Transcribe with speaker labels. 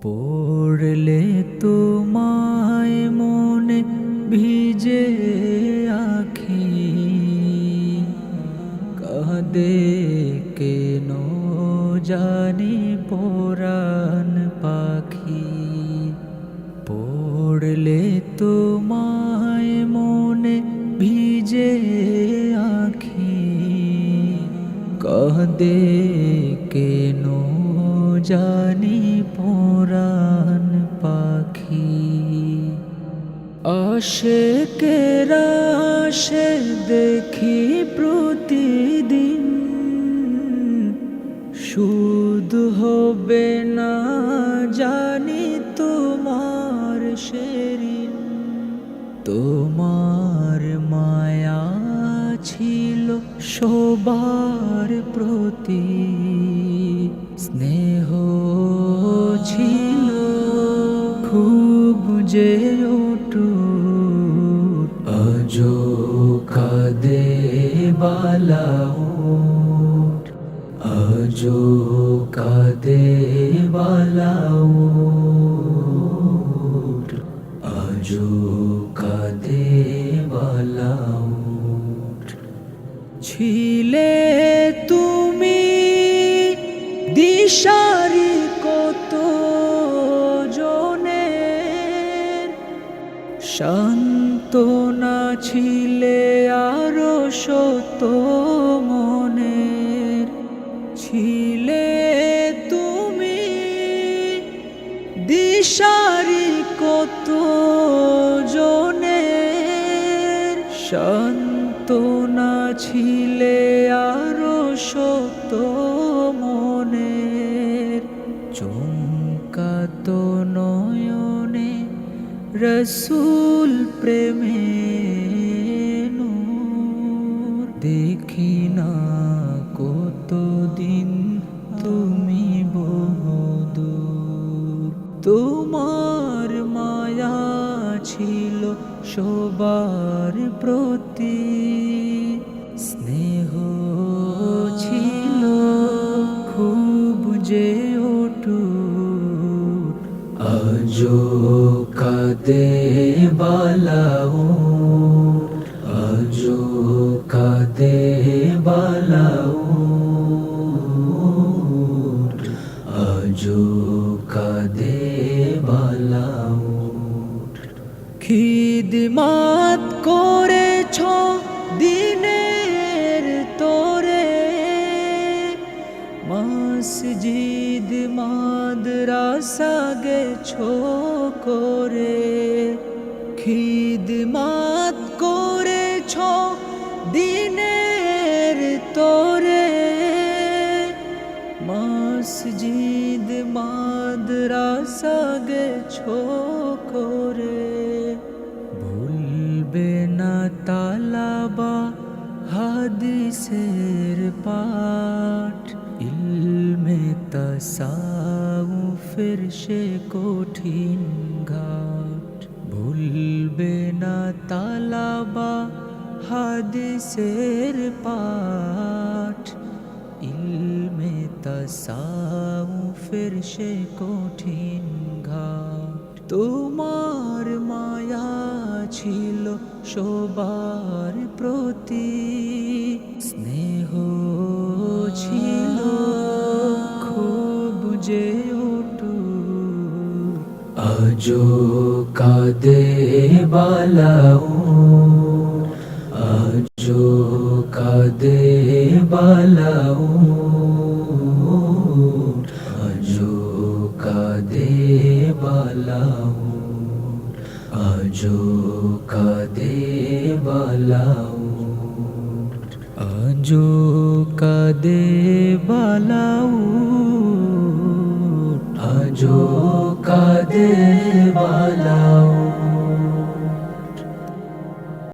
Speaker 1: পড়লে তোমায় মনে ভিজে আখি, কাঁদে কেন জানি পরাণ পাখি। পড়লে তোমায় মনে ভিজে আখি, কাঁদে কেন জানি পরাণ পাখি। আশেকেরা আসে দেখি প্রতিদিন, শুধু হবে না জানি তোমার সেদিন। তোমার মায়া ছিল সবার প্রতি, স্নেহ ছিল খুব যে অটুট। আজো কাঁদে বালা উট, আজো কাঁদে বালা উট, আজো কাঁদে বালা উট। ছিলে তুমি দিশারি কত জনের, সান্ত্বনা ছিলে আরো শত মনের। ছিলে তুমি দিশারি কত জনের, সান্ত্বনা ছিলে আরো শত মনের। চমকাত নয়নে রসূল প্রেমে নূর, দেখি না কতদিন তুমি বহুদূর। তোমার মায়া ছিল সবার প্রতি, স্নেহ ছিল খুব যে অটুট। আজো কাঁদে বালা উট, আজো কাঁদে বালা উট, আজো কাঁদে বালা উট। খিদমত করেছ দিনের তোরে, মসজিদ মাদ্রাসা গেছো করে। খিদমত করেছ দিনের তোরে, মসজিদ মাদ্রাসা গেছো করে। ভুলবে না তালাবা হাদিসের পাঠ, ইলমে তাসাউফের সে কঠিন ঘাট। ভুলবে না তালাবা হাদিসের পাঠ, ইলমে তাসাউফের সে কঠিন ঘাট। তোমার মায়া ছিল সবার প্রতি, স্নেহ ছিল খুব যে অটুট। আজো কাঁদে বালা উট, আজো কাঁদে বালা উট, আজো কাঁদে বালা উট, আজো কাঁদে বালা উট, আজো কাঁদে বালা উট, আজো কাঁদে বালা উট।